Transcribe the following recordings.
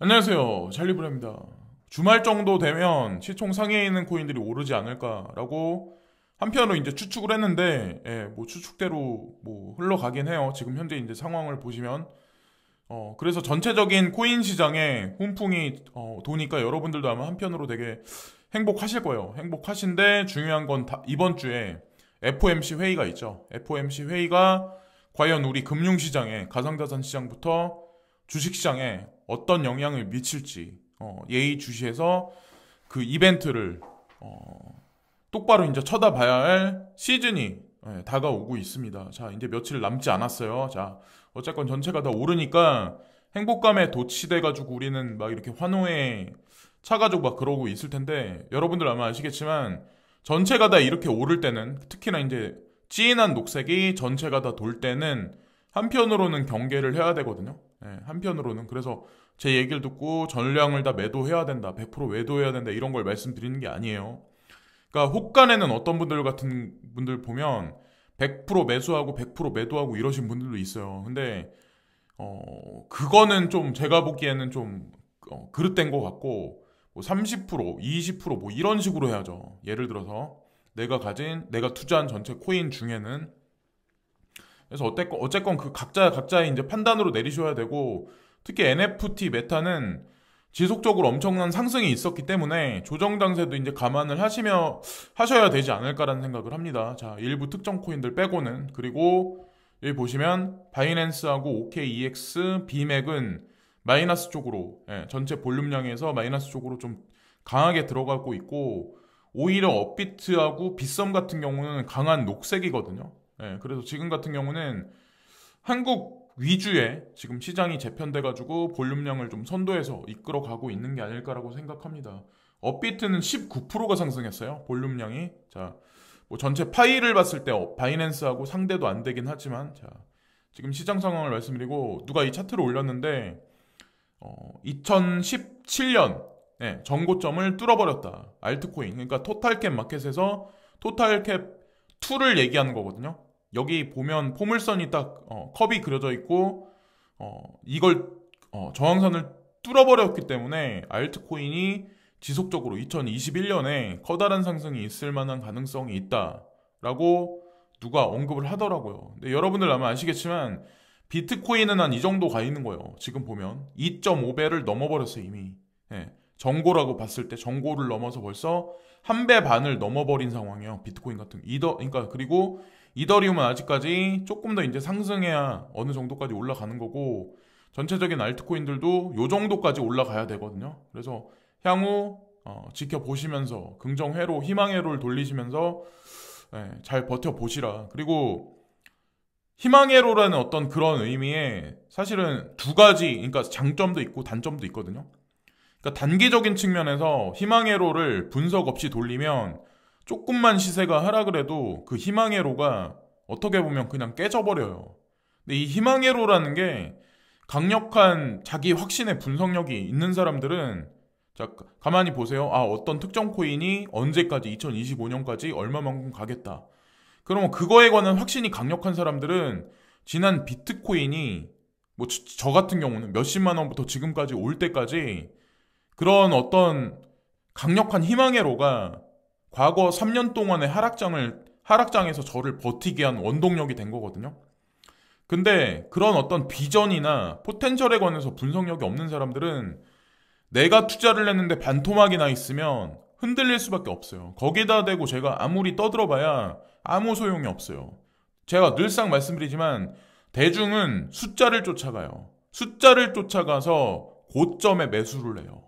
안녕하세요. 찰리브라입니다. 주말 정도 되면 시총 상위에 있는 코인들이 오르지 않을까라고 한편으로 이제 추측을 했는데, 뭐 추측대로 뭐 흘러가긴 해요. 지금 현재 이제 상황을 보시면. 그래서 전체적인 코인 시장에 훈풍이 도니까 여러분들도 아마 한편으로 되게 행복하실 거예요. 행복하신데 중요한 건 이번 주에 FOMC 회의가 있죠. FOMC 회의가 과연 우리 금융시장에, 가상자산 시장부터 주식시장에 어떤 영향을 미칠지 예의주시해서 그 이벤트를 똑바로 이제 쳐다봐야 할 시즌이 다가오고 있습니다. 자, 이제 며칠 남지 않았어요. 자, 어쨌건 전체가 다 오르니까 행복감에 도취돼가지고 우리는 막 이렇게 환호에 차가지고 막 그러고 있을 텐데, 여러분들 아마 아시겠지만 전체가 다 이렇게 오를 때는, 특히나 이제 진한 녹색이 전체가 다 돌 때는 한편으로는 경계를 해야 되거든요. 한편으로는. 그래서 제 얘기를 듣고 전량을 다 매도해야 된다, 100% 매도해야 된다, 이런 걸 말씀드리는 게 아니에요. 그러니까 혹간에는 어떤 분들 같은 분들 보면 100% 매수하고 100% 매도하고 이러신 분들도 있어요. 근데 그거는 좀 제가 보기에는 좀 그릇된 것 같고, 뭐 30%, 20%뭐 이런 식으로 해야죠. 예를 들어서 내가 투자한 전체 코인 중에는. 그래서 어쨌건 그 각자의 이제 판단으로 내리셔야 되고, 특히 NFT 메타는 지속적으로 엄청난 상승이 있었기 때문에 조정 장세도 이제 감안을 하셔야 되지 않을까라는 생각을 합니다. 자, 일부 특정 코인들 빼고는. 그리고 여기 보시면 바이낸스하고 OKEX, 비맥은 마이너스 쪽으로, 전체 볼륨량에서 마이너스 쪽으로 좀 강하게 들어가고 있고, 오히려 업비트하고 빗썸 같은 경우는 강한 녹색이거든요. 그래서 지금 같은 경우는 한국 위주의 지금 시장이 재편돼가지고 볼륨량을 좀 선도해서 이끌어가고 있는 게 아닐까라고 생각합니다. 업비트는 19%가 상승했어요. 볼륨량이. 자, 뭐 전체 파이를 봤을 때 바이낸스하고 상대도 안 되긴 하지만, 자, 지금 시장 상황을 말씀드리고, 누가 이 차트를 올렸는데 2017년 정고점을 뚫어버렸다. 알트코인. 그러니까 토탈캡 마켓에서 토탈캡 2를 얘기하는 거거든요. 여기 보면 포물선이 딱 컵이 그려져 있고, 이걸 저항선을 뚫어버렸기 때문에 알트코인이 지속적으로 2021년에 커다란 상승이 있을 만한 가능성이 있다라고 누가 언급을 하더라고요. 근데 여러분들 아마 아시겠지만 비트코인은 한 이 정도 가 있는 거예요. 지금 보면 2.5배를 넘어버렸어요, 이미. 정고라고 봤을 때 정고를 넘어서 벌써 한 배 반을 넘어버린 상황이에요. 비트코인 같은 그러니까. 그리고 이더리움은 아직까지 조금 더 이제 상승해야 어느 정도까지 올라가는 거고, 전체적인 알트코인들도 요 정도까지 올라가야 되거든요. 그래서 향후 지켜보시면서 긍정회로, 희망회로를 돌리시면서 잘 버텨보시라. 그리고 희망회로라는 어떤 그런 의미에 사실은 두 가지, 그러니까 장점도 있고 단점도 있거든요. 그러니까 단기적인 측면에서 희망회로를 분석 없이 돌리면 조금만 시세가 하락을 해도 그 희망회로가 어떻게 보면 그냥 깨져버려요. 근데 이 희망회로라는 게 강력한 자기 확신의 분석력이 있는 사람들은, 자, 가만히 보세요. 어떤 특정 코인이 언제까지, 2025년까지 얼마만큼 가겠다. 그러면 그거에 관한 확신이 강력한 사람들은 지난 비트코인이, 뭐 저 같은 경우는 몇십만 원부터 지금까지 올 때까지 그런 어떤 강력한 희망회로가 과거 3년 동안의 하락장에서 저를 버티게 한 원동력이 된 거거든요. 근데 그런 어떤 비전이나 포텐셜에 관해서 분석력이 없는 사람들은 내가 투자를 했는데 반토막이 나 있으면 흔들릴 수밖에 없어요. 거기다 대고 제가 아무리 떠들어봐야 아무 소용이 없어요. 제가 늘상 말씀드리지만 대중은 숫자를 쫓아가요. 숫자를 쫓아가서 고점에 매수를 해요.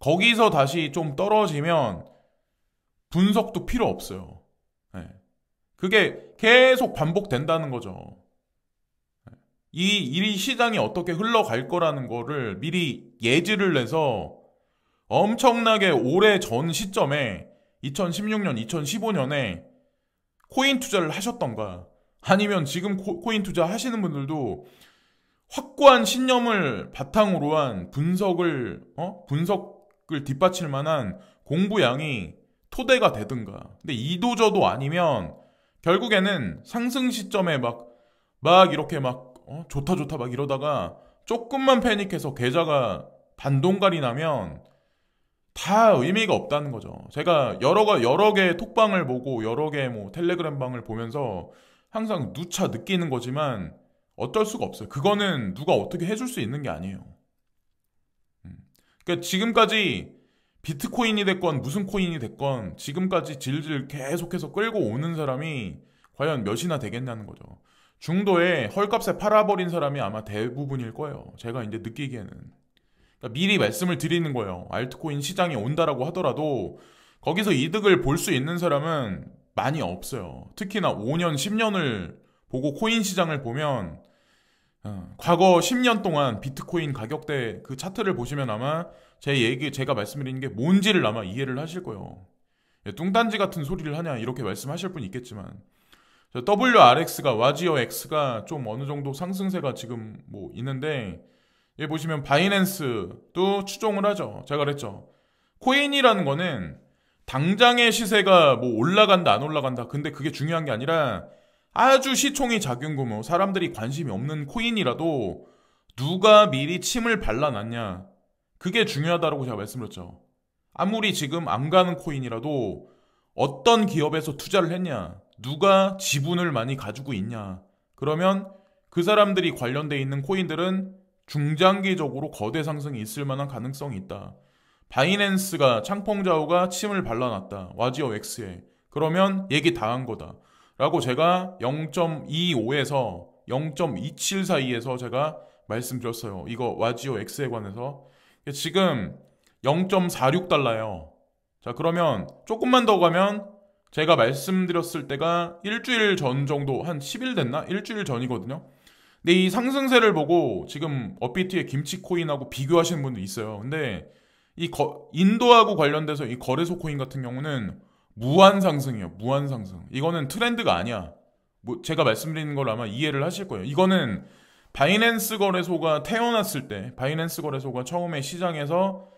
거기서 다시 좀 떨어지면 분석도 필요 없어요. 그게 계속 반복된다는 거죠. 이 시장이 어떻게 흘러갈 거라는 거를 미리 예지를 내서 엄청나게 오래 전 시점에 2016년, 2015년에 코인 투자를 하셨던가, 아니면 지금 코인 투자 하시는 분들도 확고한 신념을 바탕으로 한 분석을 뒷받칠 만한 공부량이 토대가 되든가. 근데 이도저도 아니면 결국에는 상승 시점에 막 이렇게 막 좋다 막 이러다가 조금만 패닉해서 계좌가 반동갈이 나면 다 의미가 없다는 거죠. 제가 여러 개의 톡방을 보고 여러 개의 뭐 텔레그램 방을 보면서 항상 누차 느끼는 거지만 어쩔 수가 없어요. 그거는 누가 어떻게 해줄 수 있는 게 아니에요. 그러니까 지금까지 비트코인이 됐건 무슨 코인이 됐건 지금까지 질질 계속해서 끌고 오는 사람이 과연 몇이나 되겠냐는 거죠. 중도에 헐값에 팔아버린 사람이 아마 대부분일 거예요. 제가 이제 느끼기에는. 그러니까 미리 말씀을 드리는 거예요. 알트코인 시장이 온다라고 하더라도 거기서 이득을 볼 수 있는 사람은 많이 없어요. 특히나 5년, 10년을 보고 코인 시장을 보면 과거 10년 동안 비트코인 가격대 그 차트를 보시면 아마 제가 말씀드리는 게 뭔지를 아마 이해를 하실 거예요. 뚱딴지 같은 소리를 하냐 이렇게 말씀하실 분 있겠지만 WRX가 와지어 X가 좀 어느 정도 상승세가 지금 뭐 있는데 여기 보시면 바이낸스도 추종을 하죠. 제가 그랬죠. 코인이라는 거는 당장의 시세가 뭐 올라간다 안 올라간다 근데 그게 중요한 게 아니라 아주 시총이 작은 규모 사람들이 관심이 없는 코인이라도 누가 미리 침을 발라놨냐 그게 중요하다고 제가 말씀드렸죠. 아무리 지금 안 가는 코인이라도 어떤 기업에서 투자를 했냐 누가 지분을 많이 가지고 있냐 그러면 그 사람들이 관련돼 있는 코인들은 중장기적으로 거대 상승이 있을 만한 가능성이 있다. 바이낸스가 창펑자오가 침을 발라놨다. 와지어 X에. 그러면 얘기 다 한 거다. 라고 제가 0.25에서 0.27 사이에서 제가 말씀드렸어요. 이거 와지오 X에 관해서. 지금 0.46달러예요. 자, 그러면 조금만 더 가면 제가 말씀드렸을 때가 일주일 전 정도, 한 10일 됐나? 일주일 전이거든요. 근데 이 상승세를 보고 지금 업비트의 김치코인하고 비교하시는 분도 있어요. 근데 인도하고 관련돼서 이 거래소 코인 같은 경우는 무한 상승이에요. 무한 상승. 이거는 트렌드가 아니야. 뭐 제가 말씀드리는 걸 아마 이해를 하실 거예요. 이거는 바이낸스 거래소가 태어났을 때, 바이낸스 거래소가 처음에 시장에서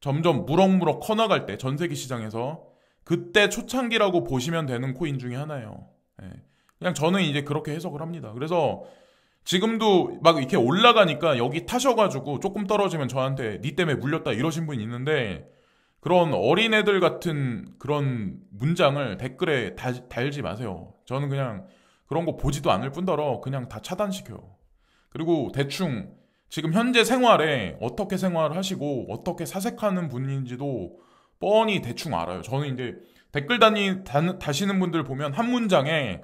점점 무럭무럭 커나갈 때, 전 세계 시장에서 그때 초창기라고 보시면 되는 코인 중에 하나예요. 예. 그냥 저는 이제 그렇게 해석을 합니다. 그래서 지금도 막 이렇게 올라가니까 여기 타셔가지고 조금 떨어지면 저한테 니 때문에 물렸다 이러신 분이 있는데 그런 어린애들 같은 그런 문장을 댓글에 달지 마세요. 저는 그냥 그런 거 보지도 않을 뿐더러 그냥 다 차단시켜요. 그리고 대충 지금 현재 생활에 어떻게 생활하시고 어떻게 사색하는 분인지도 뻔히 대충 알아요. 저는 이제 댓글 다시는 분들 보면 한 문장에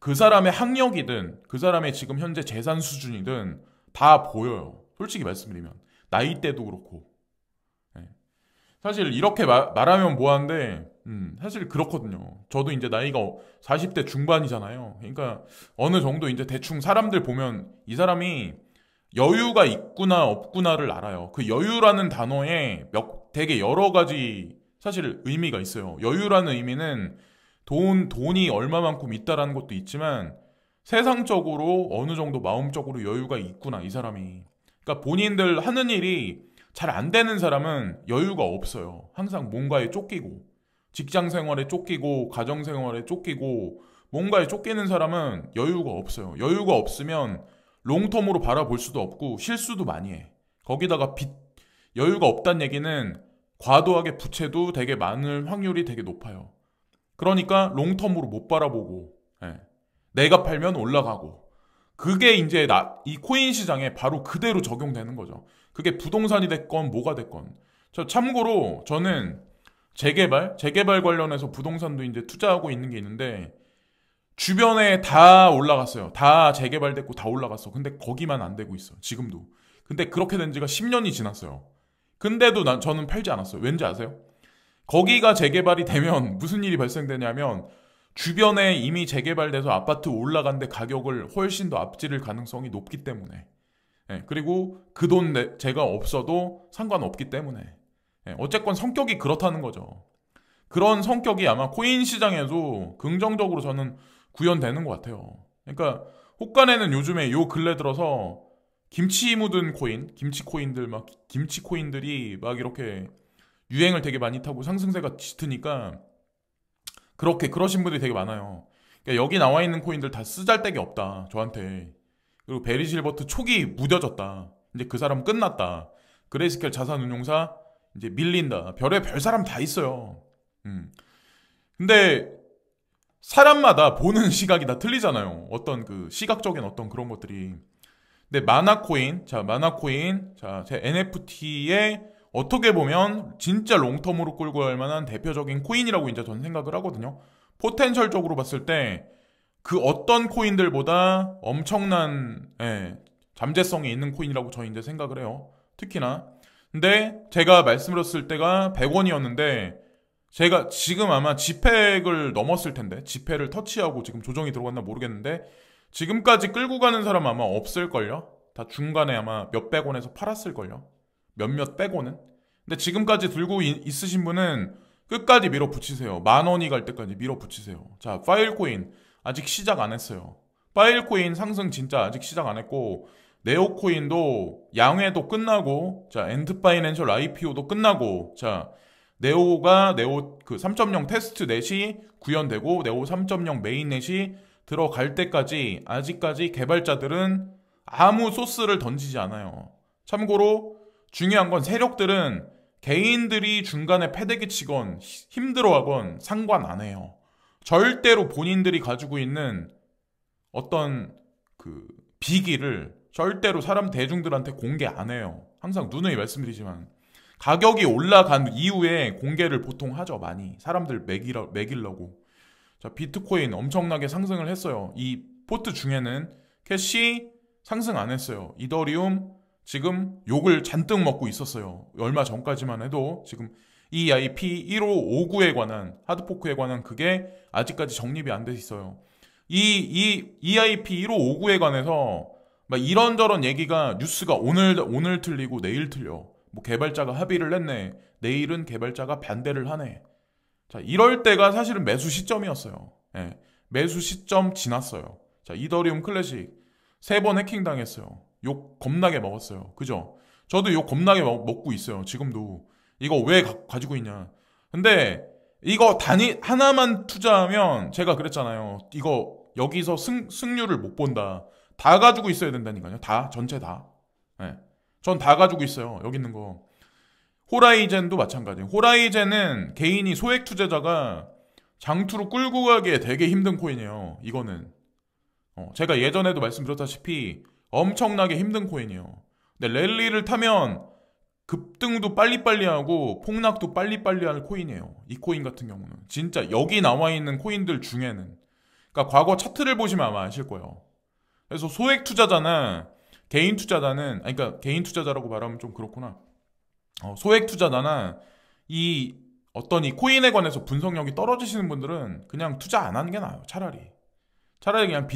그 사람의 학력이든 그 사람의 지금 현재 재산 수준이든 다 보여요. 솔직히 말씀드리면 나이대도 그렇고 사실 이렇게 말하면 뭐한데 사실 그렇거든요. 저도 이제 나이가 40대 중반이잖아요. 그러니까 어느 정도 이제 대충 사람들 보면 이 사람이 여유가 있구나 없구나를 알아요. 그 여유라는 단어에 되게 여러 가지 사실 의미가 있어요. 여유라는 의미는 돈이 얼마만큼 있다라는 것도 있지만 세상적으로 어느 정도 마음적으로 여유가 있구나 이 사람이. 그러니까 본인들 하는 일이 잘 안 되는 사람은 여유가 없어요. 항상 뭔가에 쫓기고 직장 생활에 쫓기고 가정 생활에 쫓기고 뭔가에 쫓기는 사람은 여유가 없어요. 여유가 없으면 롱텀으로 바라볼 수도 없고 실수도 많이 해. 거기다가 여유가 없다는 얘기는 과도하게 부채도 되게 많을 확률이 되게 높아요. 그러니까 롱텀으로 못 바라보고 내가 팔면 올라가고 그게 이제 이 코인 시장에 바로 그대로 적용되는 거죠. 그게 부동산이 됐건 뭐가 됐건. 참고로 저는 재개발 관련해서 부동산도 이제 투자하고 있는 게 있는데 주변에 다 올라갔어요. 다 재개발됐고 다 올라갔어. 근데 거기만 안 되고 있어. 지금도. 근데 그렇게 된 지가 10년이 지났어요. 근데도 저는 팔지 않았어요. 왠지 아세요? 거기가 재개발이 되면 무슨 일이 발생되냐면 주변에 이미 재개발돼서 아파트 올라간데 가격을 훨씬 더 앞지를 가능성이 높기 때문에 그리고 그 돈 제가 없어도 상관없기 때문에 어쨌건 성격이 그렇다는 거죠. 그런 성격이 아마 코인 시장에도 긍정적으로 저는 구현되는 것 같아요. 그러니까 호간에는 요즘에 요 근래 들어서 김치 묻은 코인, 김치 코인들이 막 이렇게 유행을 되게 많이 타고 상승세가 짙으니까 그러신 분들이 되게 많아요. 그러니까 여기 나와 있는 코인들 다 쓰잘데기 없다 저한테. 그리고 베리 실버트 촉이 무뎌졌다. 이제 그 사람 끝났다. 그레이스켈 자산운용사 이제 밀린다. 별의 별 사람 다 있어요. 근데 사람마다 보는 시각이 다 틀리잖아요. 어떤 그 시각적인 어떤 그런 것들이. 근데 마나코인, 제 NFT에 어떻게 보면 진짜 롱텀으로 끌고 갈 만한 대표적인 코인이라고 이제 저는 생각을 하거든요. 포텐셜적으로 봤을 때 그 어떤 코인들보다 엄청난 잠재성이 있는 코인이라고 저는 이제 생각을 해요. 특히나. 근데 제가 말씀드렸을 때가 100원이었는데 제가 지금 아마 지펙을 넘었을 텐데 지폐를 터치하고 지금 조정이 들어갔나 모르겠는데 지금까지 끌고 가는 사람 아마 없을걸요? 다 중간에 아마 몇백 원에서 팔았을걸요? 몇몇 백원은? 근데 지금까지 들고 있으신 분은 끝까지 밀어붙이세요. 10,000원이 갈 때까지 밀어붙이세요. 자, 파일코인 아직 시작 안 했어요. 파일코인 상승 진짜 아직 시작 안 했고 네오코인도 양회도 끝나고 자, 엔드파이낸셜 IPO도 끝나고 자, 네오가 네오 그 3.0 테스트 넷이 구현되고 네오 3.0 메인넷이 들어갈 때까지 아직까지 개발자들은 아무 소스를 던지지 않아요. 참고로 중요한 건 세력들은 개인들이 중간에 패대기 치건 힘들어하건 상관 안 해요. 절대로 본인들이 가지고 있는 어떤 그 비기를 절대로 사람 대중들한테 공개 안 해요. 항상 누누이 말씀드리지만 가격이 올라간 이후에 공개를 보통 하죠. 많이 사람들 매기려고. 자, 비트코인 엄청나게 상승을 했어요. 이 포트 중에는 캐시 상승 안 했어요. 이더리움 지금 욕을 잔뜩 먹고 있었어요. 얼마 전까지만 해도 지금 EIP 1559에 관한 하드포크에 관한 그게 아직까지 정립이 안 돼 있어요. 이 EIP 1559에 관해서 막 이런저런 얘기가 뉴스가 오늘 틀리고 내일 틀려. 뭐 개발자가 합의를 했네. 내일은 개발자가 반대를 하네. 자, 이럴 때가 사실은 매수 시점이었어요. 예, 매수 시점 지났어요. 자, 이더리움 클래식 3번 해킹당했어요. 욕 겁나게 먹었어요. 그죠? 저도 욕 겁나게 먹고 있어요. 지금도. 이거 왜 가지고 있냐. 근데 이거 하나만 투자하면 제가 그랬잖아요. 이거 여기서 승률을 못 본다. 다 가지고 있어야 된다니까요. 다, 전체 다. 예. 전 다 가지고 있어요. 여기 있는 거. 호라이젠도 마찬가지예요. 호라이젠은 개인이 소액 투자자가 장투로 끌고 가기에 되게 힘든 코인이에요. 이거는. 제가 예전에도 말씀드렸다시피 엄청나게 힘든 코인이에요. 근데 랠리를 타면 급등도 빨리빨리 하고 폭락도 빨리빨리 하는 코인이에요. 이 코인 같은 경우는. 진짜 여기 나와 있는 코인들 중에는. 그러니까 과거 차트를 보시면 아마 아실 거예요. 그래서 소액 투자자나 개인 투자자는, 아니, 그러니까 개인 투자자라고 말하면 좀 그렇구나. 소액 투자자나 이 어떤 이 코인에 관해서 분석력이 떨어지시는 분들은 그냥 투자 안 하는 게 나아요. 차라리 그냥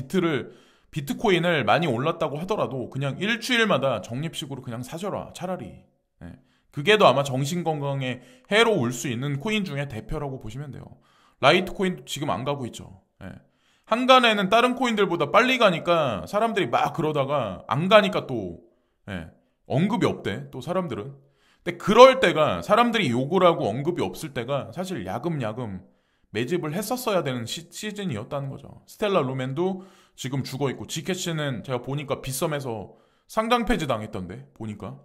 비트코인을 많이 올랐다고 하더라도 그냥 일주일마다 적립식으로 그냥 사셔라. 차라리. 예. 그게 더 아마 정신건강에 해로울 수 있는 코인 중에 대표라고 보시면 돼요. 라이트코인도 지금 안 가고 있죠. 예. 한간에는 다른 코인들보다 빨리 가니까 사람들이 막 그러다가 안 가니까 또 언급이 없대. 또 사람들은. 근데 그럴 때가 사람들이 욕을 하고 언급이 없을 때가 사실 야금야금 매집을 했었어야 되는 시즌이었다는 거죠. 스텔라 루멘도 지금 죽어있고 지캐시는 제가 보니까 빗썸에서 상장 폐지 당했던데 보니까.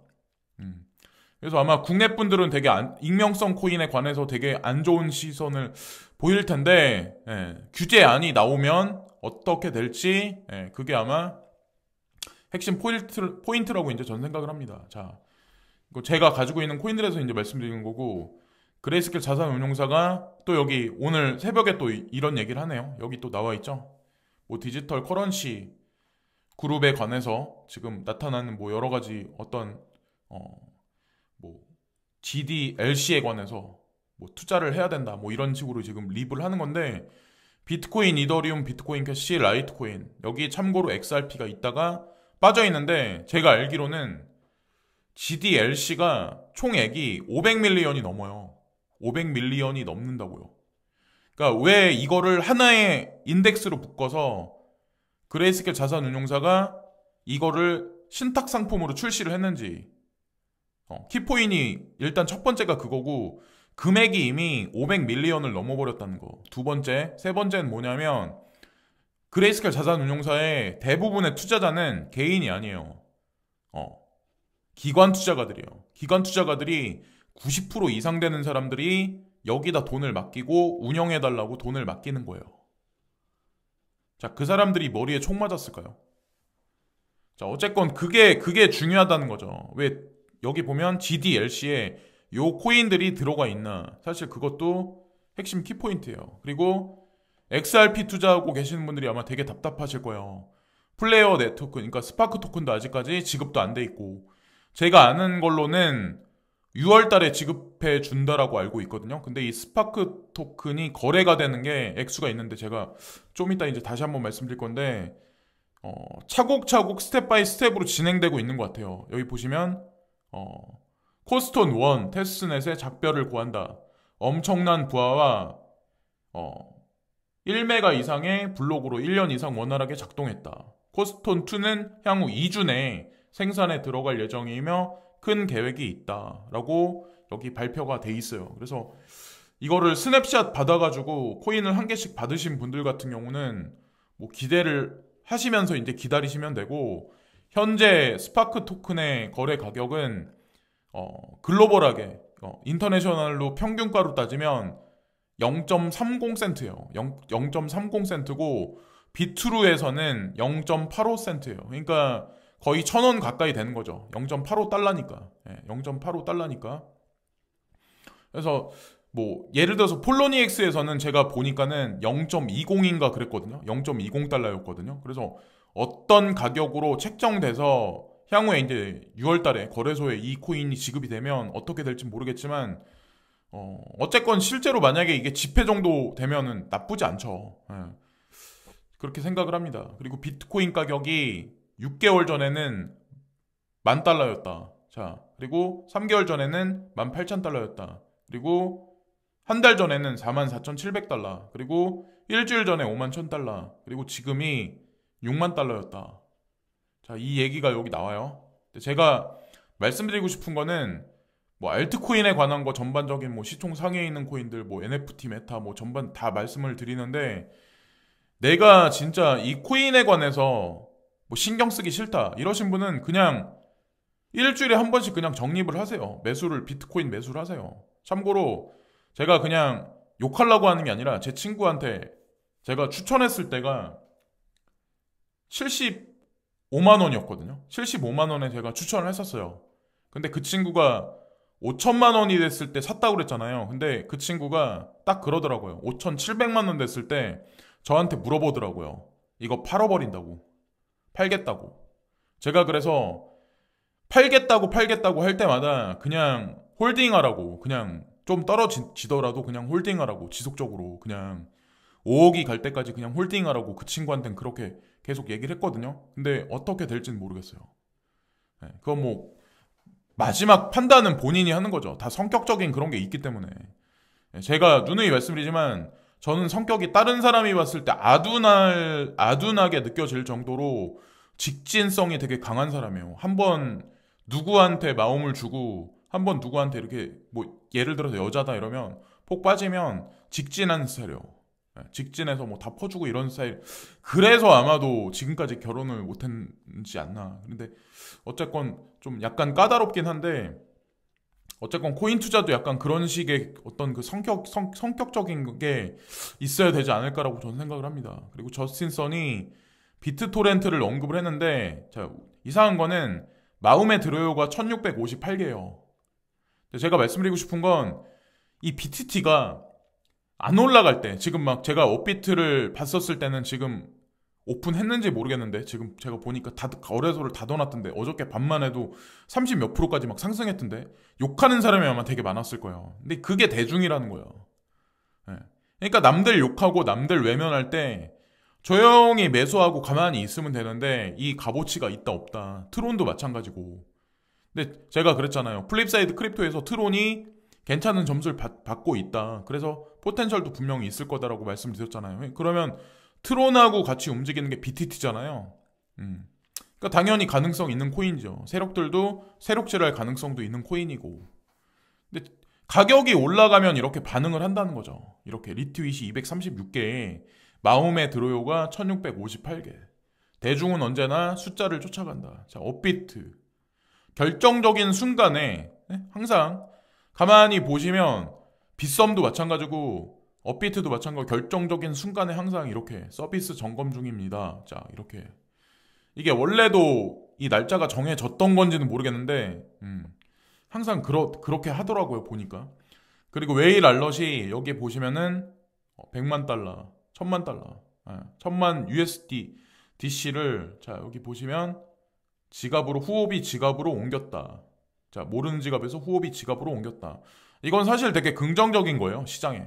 그래서 아마 국내 분들은 되게 익명성 코인에 관해서 되게 안 좋은 시선을 보일 텐데 규제안이 나오면 어떻게 될지 그게 아마 핵심 포인트라고 이제 전 생각을 합니다. 자, 이거 제가 가지고 있는 코인들에서 이제 말씀드리는 거고 그레이스켈 자산운용사가 또 여기 오늘 새벽에 또 이런 얘기를 하네요. 여기 또 나와 있죠. 뭐 디지털 커런시 그룹에 관해서 지금 나타나는 뭐 여러 가지 어떤 뭐 GDLC에 관해서 뭐 투자를 해야 된다 뭐 이런 식으로 지금 립을 하는 건데 비트코인, 이더리움, 비트코인 캐시, 라이트코인 여기 참고로 XRP가 있다가 빠져 있는데 제가 알기로는 GDLC가 총액이 500밀리언이 넘어요. 500밀리언이 넘는다고요. 그러니까 왜 이거를 하나의 인덱스로 묶어서 그레이스켈 자산운용사가 이거를 신탁 상품으로 출시를 했는지 키포인이 일단 첫 번째가 그거고 금액이 이미 500밀리언을 넘어버렸다는 거. 두 번째, 세 번째는 뭐냐면 그레이스켈 자산운용사의 대부분의 투자자는 개인이 아니에요. 기관 투자가들이에요. 기관 투자가들이 90% 이상 되는 사람들이 여기다 돈을 맡기고 운영해달라고 돈을 맡기는 거예요. 자, 그 사람들이 머리에 총 맞았을까요? 자, 어쨌건 그게 중요하다는 거죠. 왜 여기 보면 GDLC에 요 코인들이 들어가 있나. 사실 그것도 핵심 키포인트예요. 그리고 XRP 투자하고 계시는 분들이 아마 되게 답답하실 거예요. 플레이어 네트워크, 그러니까 스파크 토큰도 아직까지 지급도 안 돼 있고, 제가 아는 걸로는 6월 달에 지급해 준다라고 알고 있거든요. 근데 이 스파크 토큰이 거래가 되는 게 액수가 있는데, 제가 좀 이따 이제 다시 한번 말씀드릴 건데, 차곡차곡 스텝 바이 스텝으로 진행되고 있는 것 같아요. 여기 보시면 코스톤 1 테스트넷의 작별을 구한다. 엄청난 부하와 1메가 이상의 블록으로 1년 이상 원활하게 작동했다. 코스톤 2는 향후 2주 내에 생산에 들어갈 예정이며 큰 계획이 있다라고 여기 발표가 돼 있어요. 그래서 이거를 스냅샷 받아가지고 코인을 한 개씩 받으신 분들 같은 경우는 뭐 기대를 하시면서 이제 기다리시면 되고, 현재 스파크 토큰의 거래 가격은 글로벌하게 인터내셔널로 평균가로 따지면 0.30센트예요. 0.30센트고 비트루에서는 0.85센트예요. 그러니까 거의 1,000원 가까이 되는 거죠. 0.85달러니까. 0.85달러니까. 그래서 뭐 예를 들어서 폴로니엑스에서는 제가 보니까는 0.20인가 그랬거든요. 0.20달러였거든요. 그래서 어떤 가격으로 책정돼서 향후에 이제 6월 달에 거래소에 이 코인이 지급이 되면 어떻게 될지 모르겠지만, 어쨌건 실제로 만약에 이게 지폐 정도 되면은 나쁘지 않죠. 그렇게 생각을 합니다. 그리고 비트코인 가격이 6개월 전에는 10,000달러였다. 자, 그리고 3개월 전에는 18,000달러였다. 그리고 한 달 전에는 44,700달러, 그리고 일주일 전에 51,000달러, 그리고 지금이 60,000달러였다. 자, 이 얘기가 여기 나와요. 제가 말씀드리고 싶은 거는 뭐 알트코인에 관한 거 전반적인 뭐 시총 상위에 있는 코인들, 뭐 NFT, 메타 뭐 전반 다 말씀을 드리는데, 내가 진짜 이 코인에 관해서 뭐 신경 쓰기 싫다 이러신 분은 그냥 일주일에 한 번씩 그냥 적립을 하세요. 비트코인 매수를 하세요. 참고로 제가 그냥 욕하려고 하는 게 아니라 제 친구한테 제가 추천했을 때가 75만 원이었거든요. 75만 원에 제가 추천을 했었어요. 근데 그 친구가 5천만 원이 됐을 때 샀다고 그랬잖아요. 근데 그 친구가 딱 그러더라고요. 5,700만 원 됐을 때 저한테 물어보더라고요. 이거 팔아버린다고. 팔겠다고. 제가 그래서 팔겠다고 할 때마다 그냥 홀딩하라고, 그냥 좀 떨어지더라도 그냥 홀딩하라고, 지속적으로 그냥 5억이 갈 때까지 그냥 홀딩하라고 그 친구한테는 그렇게 계속 얘기를 했거든요. 근데 어떻게 될지는 모르겠어요. 그건 뭐 마지막 판단은 본인이 하는 거죠. 다 성격적인 그런 게 있기 때문에. 제가 누누이 말씀드리지만 저는 성격이 다른 사람이 봤을 때 아둔하게 느껴질 정도로 직진성이 되게 강한 사람이에요. 한번 누구한테 마음을 주고 한번 누구한테 이렇게 뭐 예를 들어서 여자다 이러면 폭 빠지면 직진하는 스타일이에요. 직진해서 뭐 다 퍼주고 이런 스타일. 그래서 아마도 지금까지 결혼을 못했지 않나. 근데 어쨌건 좀 약간 까다롭긴 한데, 어쨌건 코인 투자도 약간 그런 식의 어떤 그 성격적인 게 있어야 되지 않을까라고 저는 생각을 합니다. 그리고 저스틴 선이 비트토렌트를 언급을 했는데, 자, 이상한 거는 마음에 들어요가 1658개예요. 제가 말씀드리고 싶은 건 이 BTT가 안 올라갈 때, 지금 막 제가 업비트를 봤었을 때는 지금 오픈했는지 모르겠는데, 지금 제가 보니까 다 거래소를 닫아놨던데, 어저께 밤만 해도 30 몇 프로까지 막 상승했던데, 욕하는 사람이 아마 되게 많았을 거예요. 근데 그게 대중이라는 거예요. 그러니까 남들 욕하고 남들 외면할 때 조용히 매수하고 가만히 있으면 되는데, 이 값어치가 있다 없다. 트론도 마찬가지고. 근데 제가 그랬잖아요. 플립사이드 크립토에서 트론이 괜찮은 점수를 받고 있다. 그래서 포텐셜도 분명히 있을 거다라고 말씀드렸잖아요. 그러면 트론하고 같이 움직이는 게 BTT잖아요. 그러니까 당연히 가능성 있는 코인이죠. 세력들도 세력질할 가능성도 있는 코인이고. 근데 가격이 올라가면 이렇게 반응을 한다는 거죠. 이렇게 리트윗이 236개에 마음에 들어요가 1658개. 대중은 언제나 숫자를 쫓아간다. 자, 업비트. 결정적인 순간에 네? 항상 가만히 보시면 빗썸도 마찬가지고 업비트도 마찬가지고 결정적인 순간에 항상 이렇게 서비스 점검 중입니다. 자, 이렇게 이게 원래도 이 날짜가 정해졌던 건지는 모르겠는데 항상 그렇게 하더라고요, 보니까. 그리고 웨일 알럿이 여기 보시면은 100만 달러, 1000만 달러, 1000만 USD DC를 자, 여기 보시면 후오비 지갑으로 옮겼다. 자, 모르는 지갑에서 후오비 지갑으로 옮겼다. 이건 사실 되게 긍정적인 거예요, 시장에.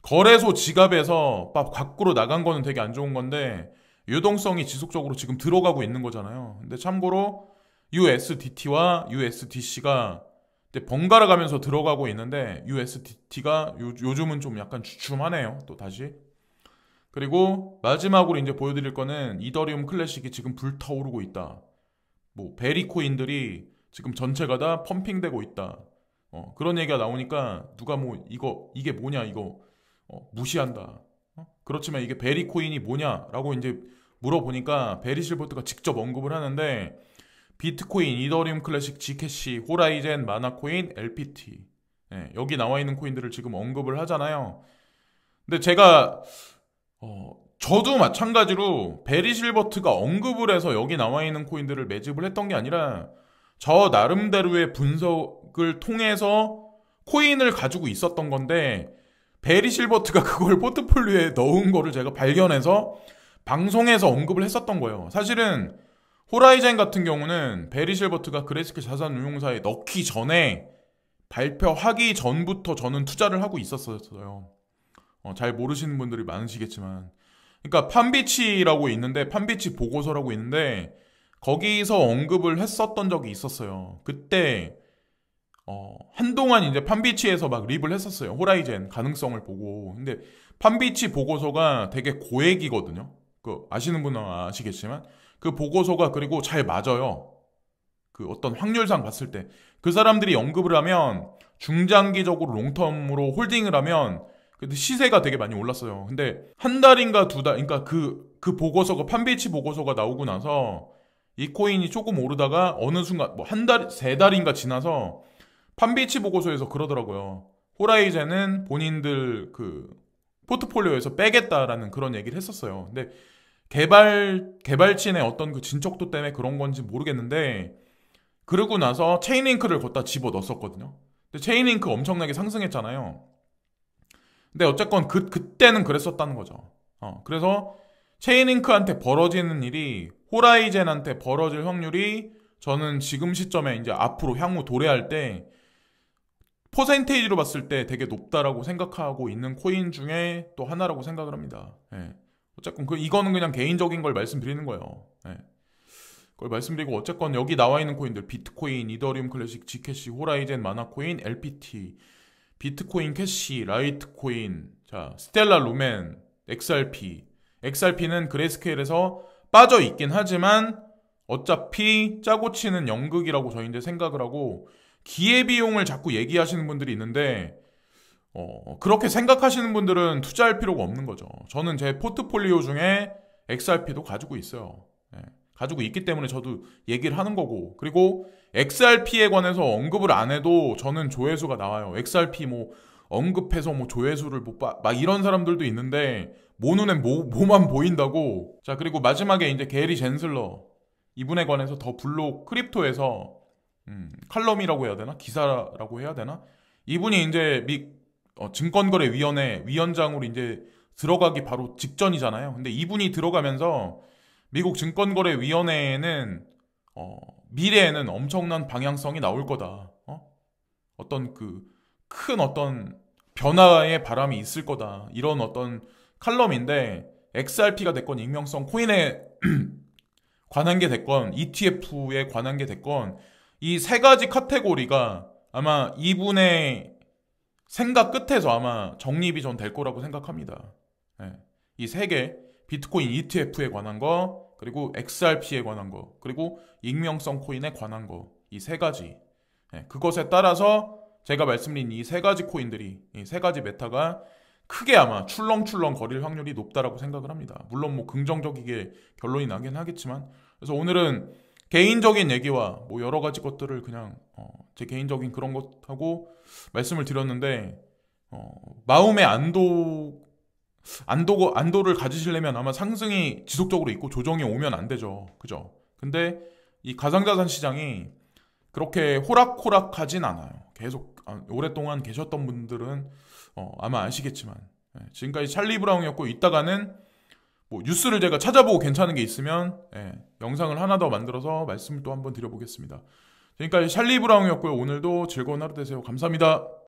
거래소 지갑에서 밖으로 나간 거는 되게 안 좋은 건데 유동성이 지속적으로 지금 들어가고 있는 거잖아요. 근데 참고로 USDT와 USDC가 번갈아 가면서 들어가고 있는데 USDT가 요즘은 좀 약간 주춤하네요. 또 다시. 그리고 마지막으로 이제 보여드릴 거는 이더리움 클래식이 지금 불타오르고 있다. 뭐 베리코인들이 지금 전체가 다 펌핑되고 있다. 그런 얘기가 나오니까 누가 뭐 이게 뭐냐 이거 무시한다. 그렇지만 이게 베리코인이 뭐냐라고 이제 물어보니까 베리 실버트가 직접 언급을 하는데 비트코인, 이더리움 클래식, 지캐시, 호라이젠, 마나코인, LPT 여기 나와 있는 코인들을 지금 언급을 하잖아요. 근데 제가 저도 마찬가지로 베리 실버트가 언급을 해서 여기 나와 있는 코인들을 매집을 했던 게 아니라 저 나름대로의 분석을 통해서 코인을 가지고 있었던 건데 베리 실버트가 그걸 포트폴리오에 넣은 거를 제가 발견해서 방송에서 언급을 했었던 거예요. 사실은 호라이젠 같은 경우는 베리 실버트가 그레이스케일 자산운용사에 넣기 전에 발표하기 전부터 저는 투자를 하고 있었어요. 잘 모르시는 분들이 많으시겠지만 그러니까 판비치라고 있는데 판비치 보고서라고 있는데 거기서 언급을 했었던 적이 있었어요. 그때 한동안 이제 판비치에서 막 립을 했었어요. 호라이젠 가능성을 보고. 근데 판비치 보고서가 되게 고액이거든요. 아시는 분은 아시겠지만 그 보고서가 그리고 잘 맞아요. 그 어떤 확률상 봤을 때 그 사람들이 언급을 하면 중장기적으로 롱텀으로 홀딩을 하면 근데 시세가 되게 많이 올랐어요. 근데 한 달인가 두 달, 그러니까 그 보고서가 판비치 보고서가 나오고 나서 이 코인이 조금 오르다가 어느 순간 뭐 한 달, 세 달인가 지나서 판비치 보고서에서 그러더라고요. 호라이젠은 본인들 그 포트폴리오에서 빼겠다라는 그런 얘기를 했었어요. 근데 개발진의 어떤 그 진척도 때문에 그런 건지 모르겠는데 그러고 나서 체인링크를 걷다 집어 넣었었거든요. 근데 체인링크 엄청나게 상승했잖아요. 근데 어쨌건 그때는 그랬었다는 거죠. 그래서 체인링크한테 벌어지는 일이 호라이젠한테 벌어질 확률이 저는 지금 시점에 이제 앞으로 향후 도래할 때 퍼센테이지로 봤을 때 되게 높다라고 생각하고 있는 코인 중에 또 하나라고 생각을 합니다. 어쨌건 이거는 그냥 개인적인 걸 말씀드리는 거예요. 그걸 말씀드리고 어쨌건 여기 나와 있는 코인들 비트코인, 이더리움 클래식, 지캐시, 호라이젠, 마나코인, LPT, 비트코인 캐시, 라이트코인, 자 스텔라 루멘, XRP는 그레이스케일에서 빠져 있긴 하지만 어차피 짜고 치는 연극이라고 저희인데 생각을 하고 기회비용을 자꾸 얘기하시는 분들이 있는데 그렇게 생각하시는 분들은 투자할 필요가 없는 거죠. 저는 제 포트폴리오 중에 XRP도 가지고 있어요. 가지고 있기 때문에 저도 얘기를 하는 거고 그리고 XRP에 관해서 언급을 안 해도 저는 조회수가 나와요. XRP 뭐 언급해서 뭐 조회수를 못 봐. 막 이런 사람들도 있는데 모 눈엔 뭐만 보인다고. 자 그리고 마지막에 이제 게리 젠슬러 이분에 관해서 더 블록 크립토에서 칼럼이라고 해야 되나? 기사라고 해야 되나? 이분이 이제 증권거래위원회 위원장으로 이제 들어가기 바로 직전이잖아요. 근데 이분이 들어가면서 미국 증권거래위원회에는 미래에는 엄청난 방향성이 나올 거다. 어떤 큰 어떤 변화의 바람이 있을 거다. 이런 어떤 칼럼인데 XRP가 됐건 익명성 코인에 관한 게 됐건 ETF에 관한 게 됐건 이 세 가지 카테고리가 아마 이분의 생각 끝에서 아마 정립이 전 될 거라고 생각합니다. 이 세 개 비트코인 ETF에 관한 거 그리고 XRP에 관한 거 그리고 익명성 코인에 관한 거 이 세 가지 그것에 따라서 제가 말씀드린 이 세 가지 코인들이 이 세 가지 메타가 크게 아마 출렁출렁 거릴 확률이 높다라고 생각을 합니다. 물론 뭐 긍정적이게 결론이 나긴 하겠지만 그래서 오늘은 개인적인 얘기와 뭐 여러 가지 것들을 그냥 제 개인적인 그런 것하고 말씀을 드렸는데, 마음의 안도를 가지시려면 아마 상승이 지속적으로 있고 조정이 오면 안 되죠. 그죠? 근데 이 가상자산 시장이 그렇게 호락호락하진 않아요. 계속 오랫동안 계셨던 분들은 아마 아시겠지만, 지금까지 찰리 브라운이었고, 이따가는 뭐 뉴스를 제가 찾아보고 괜찮은 게 있으면 영상을 하나 더 만들어서 말씀을 또 한번 드려보겠습니다. 지금까지 찰리 브라운이었고요. 오늘도 즐거운 하루 되세요. 감사합니다.